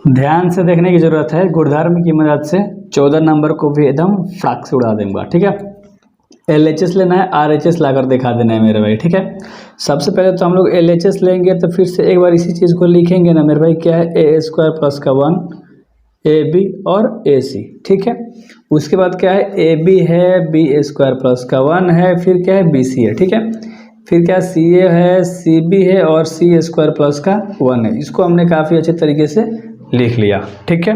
ध्यान से देखने की जरूरत है। गुणधर्म की मदद से 14 नंबर को भी एकदम फ्राक से उड़ा दूंगा। ठीक है, LHS लेना है, RHS लाकर दिखा देना है मेरे भाई। ठीक है, सबसे पहले तो हम लोग LHS लेंगे तो फिर से एक बार इसी चीज़ को लिखेंगे ना मेरे भाई। क्या है, A² प्लस का 1 AB और AC। ठीक है, उसके बाद क्या है, AB है, B² प्लस का 1 है, फिर क्या है BC है। ठीक है, फिर क्या CA है, CB है और C² प्लस का 1 है। इसको हमने काफ़ी अच्छे तरीके से लिख लिया। ठीक है,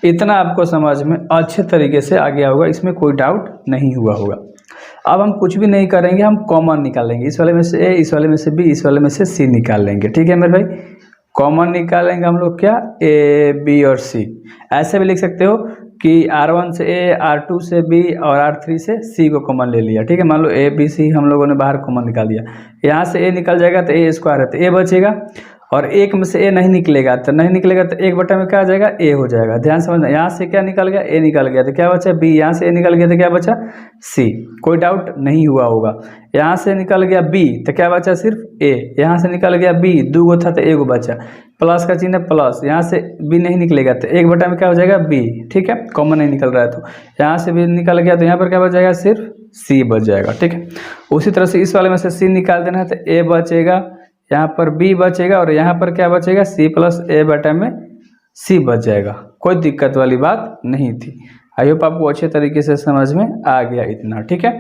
इतना आपको समझ में अच्छे तरीके से आ गया होगा, इसमें कोई डाउट नहीं हुआ होगा। अब हम कुछ भी नहीं करेंगे, हम कॉमन निकालेंगे। इस वाले में से A, इस वाले में से B, इस वाले में से C निकाल लेंगे। ठीक है मेरे भाई, कॉमन निकालेंगे हम लोग क्या, A, B और C। ऐसे भी लिख सकते हो कि R1 से A, R2 से B और R3 से C को कॉमन ले लिया। ठीक है, मान लो A, B, C हम लोगों ने बाहर कॉमन निकाल दिया। यहाँ से A निकल जाएगा तो A² है तो A बचेगा, और एक में से A नहीं निकलेगा तो नहीं निकलेगा तो 1/में क्या आ जाएगा, A हो जाएगा। ध्यान समझना, यहाँ से क्या निकल गया, A निकल गया तो क्या बचा B, यहाँ से A निकल गया तो क्या बचा C। कोई डाउट नहीं हुआ होगा। यहाँ से निकल गया B तो क्या बचा, सिर्फ A। यहाँ से निकल गया B, 2 गो था तो 1 गो बचा, प्लस का चिन्ह प्लस। यहाँ से B नहीं निकलेगा तो 1/में क्या हो जाएगा B। ठीक है, कॉमन नहीं निकल रहा है तो यहाँ से B निकल गया तो यहाँ पर क्या बच जाएगा, सिर्फ C बच जाएगा। ठीक है, उसी तरह से इस वाले में से C निकाल देना है तो A बचेगा, यहाँ पर B बचेगा और यहाँ पर क्या बचेगा, C प्लस A में C बच जाएगा। कोई दिक्कत वाली बात नहीं थी। आई होप आपको अच्छे तरीके से समझ में आ गया इतना। ठीक है,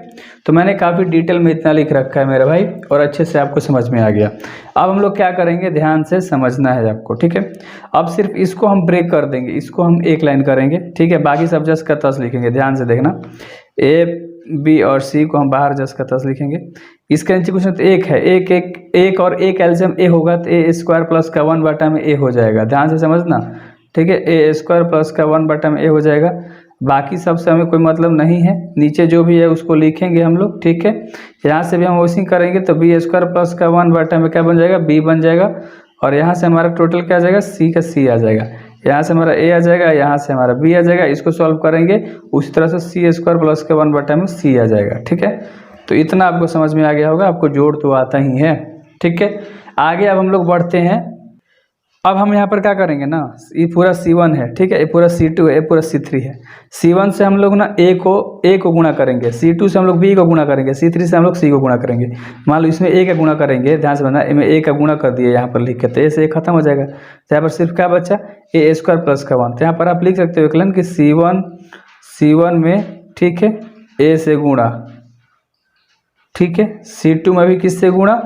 तो मैंने काफ़ी डिटेल में इतना लिख रखा है मेरे भाई और अच्छे से आपको समझ में आ गया। अब हम लोग क्या करेंगे, ध्यान से समझना है आपको। ठीक है, अब सिर्फ इसको हम ब्रेक कर देंगे, इसको हम एक लाइन करेंगे। ठीक है, बाकी सब जस का तस लिखेंगे। ध्यान से देखना, A, B और C को हम बाहर जस का तस लिखेंगे। इसके नीचे कुछ नहीं तो एक है, एक और एक एल्सियम A होगा तो A² प्लस का 1/में A हो जाएगा। ध्यान से समझना। ठीक है, A² प्लस का 1/में A हो जाएगा। बाकी सबसे हमें कोई मतलब नहीं है, नीचे जो भी है उसको लिखेंगे हम लोग। ठीक है, यहाँ से भी हम वैसे ही करेंगे तो B² प्लस का 1/में क्या बन जाएगा, B बन जाएगा। और यहाँ से हमारा टोटल क्या आ जाएगा, C का C आ जाएगा। यहाँ से हमारा A आ जाएगा, यहाँ से हमारा B आ जाएगा। इसको सॉल्व करेंगे उसी तरह से C² प्लस के 1/में C आ जाएगा। ठीक है, तो इतना आपको समझ में आ गया होगा। आपको जोड़ तो आता ही है। ठीक है, आगे अब हम लोग बढ़ते हैं। अब हम यहाँ पर क्या करेंगे ना, ये पूरा C1 है। ठीक है, ये पूरा C2 है, ये पूरा C3 है। C1 से हम लोग ना A को गुणा करेंगे, C2 से हम लोग B को गुणा करेंगे, C3 से हम लोग C को गुणा करेंगे। मान लो इसमें A का गुणा करेंगे, ध्यान से बनना, इसमें A का गुणा कर दिए यहाँ पर लिख के, तो A से A खत्म हो जाएगा। तो यहाँ पर सिर्फ क्या बचा, A² प्लस का 1। तो यहाँ पर आप लिख सकते हो विकलन कि C1 में, ठीक है, A से गुणा, ठीक है, C2 में भी किससे गुणा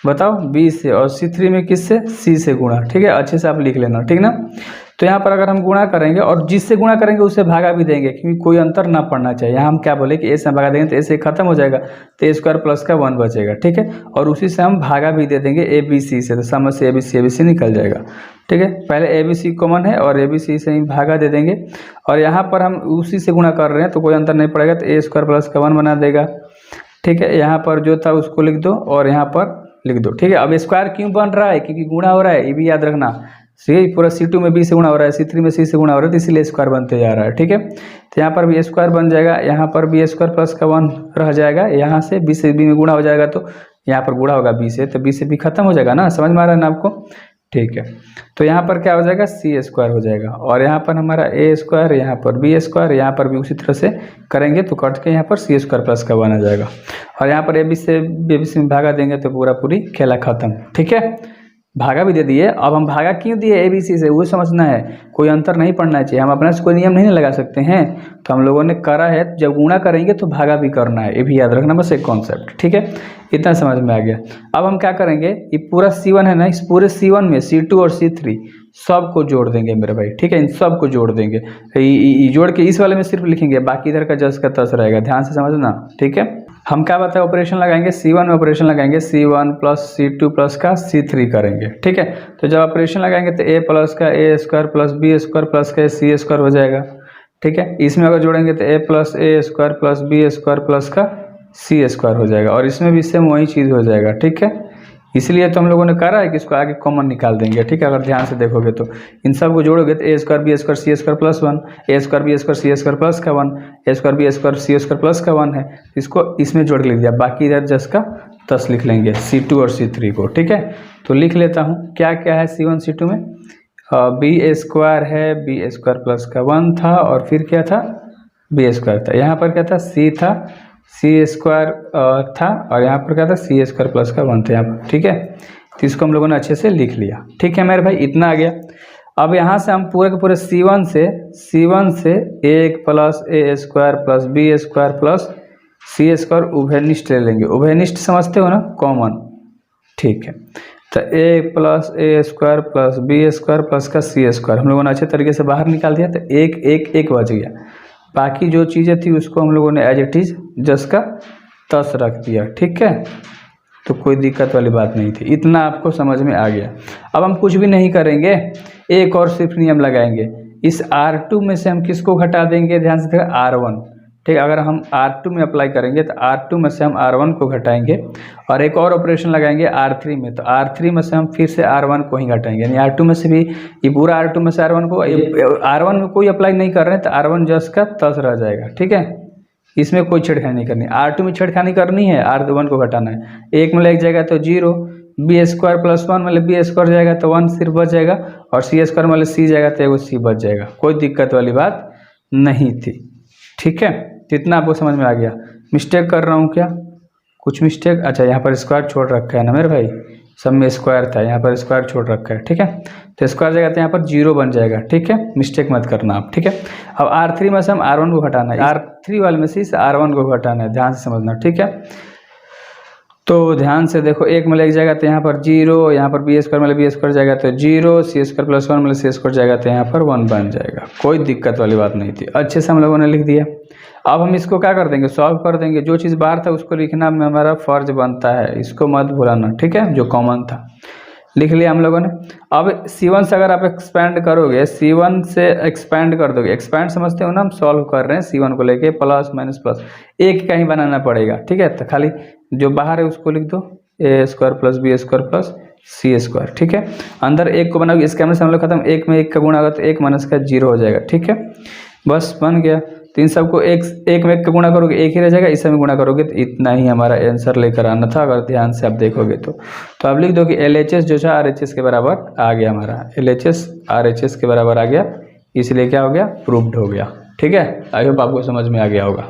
बताओ, B से, और C3 में किससे, C से गुणा। ठीक है, अच्छे से आप लिख लेना। ठीक ना, तो यहाँ पर अगर हम गुणा करेंगे और जिससे गुणा करेंगे उससे भागा भी देंगे, क्योंकि कोई अंतर ना पड़ना चाहिए। यहाँ हम क्या बोले कि A से भागा देंगे तो A से खत्म हो जाएगा तो A² प्लस का 1 बचेगा। ठीक है, और उसी से हम भागा भी दे देंगे ABC से, तो समझ से ABC निकल जाएगा। ठीक है, पहले ABC कॉमन है और ABC से ही भागा दे देंगे, और यहाँ पर हम उसी से गुणा कर रहे हैं तो कोई अंतर नहीं पड़ेगा तो A² प्लस का 1 बना देगा। ठीक है, यहाँ पर जो था उसको लिख दो और यहाँ पर लिख दो। ठीक है, अब स्क्वायर क्यों बन रहा है, क्योंकि गुणा हो रहा है, ये भी याद रखना। पूरा C2 में B से गुणा हो रहा है, C3 में C से गुणा हो रहा है, तो इसीलिए स्क्वायर बनते जा रहा है। ठीक है, तो यहाँ पर भी स्क्वायर बन जाएगा, यहाँ पर भी A² प्लस का 1 रह जाएगा। यहाँ से B से B में गुणा हो जाएगा तो यहाँ पर गुणा होगा B से, तो B से B खत्म हो जाएगा ना। समझ में आ रहा है ना आपको। ठीक है, तो यहाँ पर क्या हो जाएगा, C² हो जाएगा, और यहाँ पर हमारा A², यहाँ पर B², यहाँ पर भी उसी तरह से करेंगे तो कट के यहाँ पर C² प्लस का 1 आ जाएगा, और यहाँ पर ABC में भागा देंगे तो पूरी खेला खत्म। ठीक है, भागा भी दे दिए। अब हम भागा क्यों दिए ABC से, वो समझना है। कोई अंतर नहीं पड़ना चाहिए, हम अपने से कोई नियम नहीं लगा सकते हैं। तो हम लोगों ने करा है, जब गुणा करेंगे तो भागा भी करना है, ये भी याद रखना, बस एक कॉन्सेप्ट। ठीक है, इतना समझ में आ गया। अब हम क्या करेंगे, ये पूरा C1 है ना, इस पूरे C1 में C2 और C3 सबको जोड़ देंगे मेरे भाई। ठीक है, इन सब को जोड़ देंगे, जोड़ के इस वाले में सिर्फ लिखेंगे, बाकी इधर का जस का तस रहेगा। ध्यान से समझना। ठीक है, हम क्या बताए, ऑपरेशन लगाएंगे, C1 में ऑपरेशन लगाएंगे, C1 प्लस C2 प्लस का C3 करेंगे। ठीक है, तो जब ऑपरेशन लगाएंगे तो A प्लस का A² प्लस B² प्लस का C² हो जाएगा। ठीक है, इसमें अगर जोड़ेंगे तो A plus A² plus B² plus का C² हो जाएगा, और इसमें भी सेम वही चीज़ हो जाएगा। ठीक है, इसलिए तो हम लोगों ने करा है कि इसको आगे कॉमन निकाल देंगे। ठीक है, अगर ध्यान से देखोगे तो इन सब को जोड़ोगे तो A² B² C² plus 1, A² B² C² plus का 1, A² B² C² प्लस का 1 है। इसको इसमें जोड़ के लिख दिया, बाकी इधर जस का तस लिख लेंगे C2 और C3 को। ठीक है, तो लिख लेता हूँ क्या क्या है C1 C2 में। बी स्क्वायर है, बी स्क्वायर प्लस का 1 था और फिर क्या था, बी स्क्वायर था। यहाँ पर क्या था, सी था, सी स्क्वायर था और यहाँ पर क्या था, सी स्क्वायर प्लस का 1 था यहाँ पर। ठीक है, तो इसको हम लोगों ने अच्छे से लिख लिया। ठीक है मेरे भाई, इतना आ गया। अब यहाँ से हम पूरे के पूरे C1 से 1 plus A square plus B square plus C square उभयनिष्ठ ले लेंगे। उभयनिष्ठ समझते हो ना, कॉमन। ठीक है, तो A plus A square plus B square plus का सी स्क्वायर हम लोगों ने अच्छे तरीके से बाहर निकाल दिया। तो एक एक एक बच गया। बाकी जो चीज़ें थी उसको हम लोगों ने एज इट इज जस का तस रख दिया। ठीक है, तो कोई दिक्कत वाली बात नहीं थी। इतना आपको समझ में आ गया। अब हम कुछ भी नहीं करेंगे, एक और सिर्फ नियम लगाएंगे। इस R2 में से हम किसको घटा देंगे, ध्यान से देखो, R1। ठीक, अगर हम R2 में अप्लाई करेंगे तो R2 में से हम R1 को घटाएंगे और एक और ऑपरेशन लगाएंगे R3 में, तो R3 में से हम फिर से R1 को ही घटाएंगे। यानी R2 में से भी ये पूरा R2 में से R1 को, R1 में कोई अप्लाई नहीं कर रहे हैं तो R1 जस्ट का तस रह जाएगा। ठीक है, इसमें कोई छेड़खानी नहीं करनी। R2 में छेड़खानी करनी है, R1 को घटाना है। एक में लग जाएगा तो 0, बी स्क्वायर प्लस 1 मतलब बी स्क्वायर जाएगा तो 1 सिर्फ बच जाएगा और सी स्क्वायर मतलब सी जाएगा तो एगो सी बच जाएगा। कोई दिक्कत वाली बात नहीं थी। ठीक है, कितना आपको समझ में आ गया। मिस्टेक कर रहा हूँ क्या, कुछ मिस्टेक? अच्छा, यहाँ पर स्क्वायर छोड़ रखा है ना मेरे भाई, सब में स्क्वायर था, यहाँ पर स्क्वायर छोड़ रखा है। ठीक है, तो स्क्वायर जाएगा तो यहाँ पर 0 बन जाएगा। ठीक है, मिस्टेक मत करना आप। ठीक है, अब R3 में से हम R1 को घटाना है, R3 वाले में से इस R1 को घटाना है, ध्यान से समझना। ठीक है, तो ध्यान से देखो, एक में लग जाएगा तो यहाँ पर 0, यहाँ पर बी स्क्वायर मतलब बी स्क्वायर जाएगा तो 0, सी स्क्वायर प्लस 1 मतलब सी स्क्वायर जाएगा तो यहाँ पर 1 बन जाएगा। कोई दिक्कत वाली बात नहीं थी। अच्छे से हम लोगों ने लिख दिया। अब हम इसको क्या कर देंगे, सॉल्व कर देंगे। जो चीज़ बाहर था उसको लिखना में हमारा फर्ज बनता है, इसको मत भूलाना। ठीक है, जो कॉमन था लिख लिया हम लोगों ने। अब C1 से अगर आप एक्सपेंड करोगे, C1 से एक्सपेंड कर दोगे, एक्सपेंड समझते हो ना, हम सॉल्व कर रहे हैं C1 को लेके, प्लस माइनस प्लस एक का ही बनाना पड़ेगा। ठीक है, तो खाली जो बाहर है उसको लिख दो, A square plus B square plus C square. ठीक है, अंदर एक को बनाओगे, इसके हमने समझ लो खत्म। एक में एक का गुणा होगा तो 1 माइनस का 0 हो जाएगा। ठीक है, बस बन गया। तो इन सबको एक में एक का गुणा करोगे, एक ही रह जाएगा, इससे में गुणा करोगे तो इतना ही हमारा आंसर लेकर आना था। अगर ध्यान से आप देखोगे तो आप लिख दो कि LHS जो है RHS के बराबर आ गया। हमारा LHS RHS के बराबर आ गया, इसलिए क्या हो गया, प्रूव्ड हो गया। ठीक है, आई होप आपको समझ में आ गया होगा।